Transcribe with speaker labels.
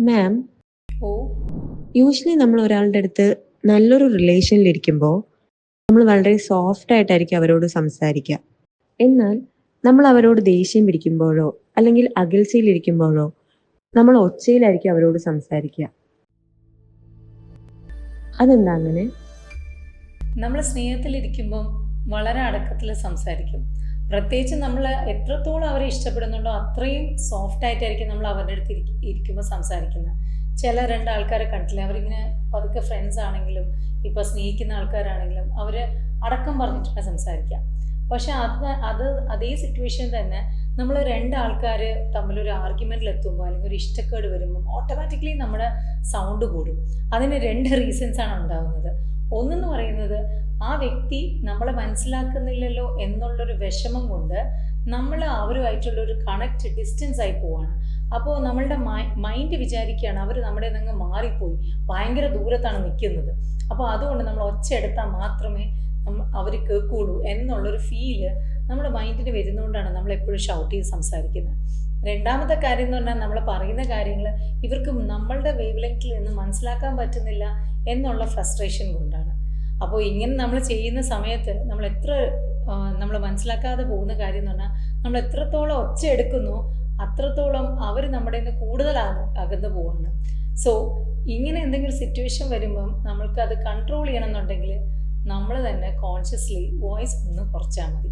Speaker 1: മാം,
Speaker 2: ഓ
Speaker 1: usually നമ്മൾ ഒരാളുടെ അടുത്ത് നല്ലൊരു റിലേഷനിലിരിക്കുമ്പോൾ നമ്മൾ വളരെ സോഫ്റ്റ് ആയിട്ടായിരിക്കും അവരോട് സംസാരിക്കുക. എന്നാൽ നമ്മൾ അവരോട് ദേഷ്യം പിടിക്കുമ്പോഴോ അല്ലെങ്കിൽ അകൽച്ചയിലിരിക്കുമ്പോഴോ നമ്മൾ ഒച്ചയിലായിരിക്കും അവരോട് സംസാരിക്കുക. അതെന്താ അങ്ങനെ?
Speaker 2: നമ്മൾ സ്നേഹത്തിലിരിക്കുമ്പം വളരെ അടക്കത്തിൽ സംസാരിക്കും. പ്രത്യേകിച്ച് നമ്മൾ എത്രത്തോളം അവരെ ഇഷ്ടപ്പെടുന്നുണ്ടോ അത്രയും സോഫ്റ്റ് ആയിട്ടായിരിക്കും നമ്മൾ അവരുടെ അടുത്ത് ഇരിക്കുമ്പോൾ സംസാരിക്കുന്നത്. ചില രണ്ടാൾക്കാരെ കണ്ടില്ലേ, അവരിങ്ങനെ പതുക്കെ ഫ്രണ്ട്സ് ആണെങ്കിലും ഇപ്പോൾ സ്നേഹിക്കുന്ന ആൾക്കാരാണെങ്കിലും അവർ അടക്കം പറഞ്ഞിട്ടാണ് സംസാരിക്കുക. പക്ഷെ അതേ സിറ്റുവേഷൻ തന്നെ നമ്മൾ രണ്ടാൾക്കാർ തമ്മിലൊരു ആർഗ്യുമെൻറ്റിൽ എത്തുമ്പോൾ അല്ലെങ്കിൽ ഒരു ഇഷ്ടക്കേട് വരുമ്പം ഓട്ടോമാറ്റിക്കലി നമ്മുടെ സൗണ്ട് കൂടും. അതിന് രണ്ട് റീസൺസ് ആണ് ഉണ്ടാകുന്നത്. ഒന്നെന്ന് പറയുന്നത്, ആ വ്യക്തി നമ്മളെ മനസ്സിലാക്കുന്നില്ലല്ലോ എന്നുള്ളൊരു വിഷമം കൊണ്ട് നമ്മൾ അവരുമായിട്ടുള്ളൊരു കണക്റ്റ് ഡിസ്റ്റൻസ് ആയി പോവാണ്. അപ്പോൾ നമ്മളുടെ മൈൻഡ് വിചാരിക്കുകയാണ് അവർ നമ്മുടെ നിന്ന് മാറിപ്പോയി, ഭയങ്കര ദൂരത്താണ് നിൽക്കുന്നത്. അപ്പോൾ അതുകൊണ്ട് നമ്മൾ ഒച്ച എടുത്താൽ മാത്രമേ അവർ കേൾക്കുള്ളൂ എന്നുള്ളൊരു ഫീല് നമ്മുടെ മൈൻഡിന് വരുന്നതുകൊണ്ടാണ് നമ്മൾ എപ്പോഴും ഷൗട്ട് ചെയ്ത് സംസാരിക്കുന്നത്. രണ്ടാമത്തെ കാര്യം എന്ന് പറഞ്ഞാൽ, നമ്മൾ പറയുന്ന കാര്യങ്ങൾ ഇവർക്ക് നമ്മളുടെ വേവ് ലെങ്ത്തിൽ നിന്ന് മനസ്സിലാക്കാൻ പറ്റുന്നില്ല എന്നുള്ള ഫ്രസ്ട്രേഷൻ കൊണ്ടാണ്. അപ്പോൾ ഇങ്ങനെ നമ്മൾ ചെയ്യുന്ന സമയത്ത് നമ്മൾ മനസ്സിലാക്കാതെ പോകുന്ന കാര്യം എന്ന് പറഞ്ഞാൽ, നമ്മൾ എത്രത്തോളം ഒച്ച എടുക്കുന്നു അത്രത്തോളം അവർ നമ്മുടെ നിന്ന് കൂടുതൽ അകന്നു പോവാണ്. സോ ഇങ്ങനെ എന്തെങ്കിലും സിറ്റുവേഷൻ വരുമ്പം നമ്മൾക്ക് അത് കൺട്രോൾ ചെയ്യണം എന്നുണ്ടെങ്കിൽ നമ്മൾ തന്നെ കോൺഷ്യസ്ലി വോയിസ് ഒന്ന് കുറച്ചാൽ മതി.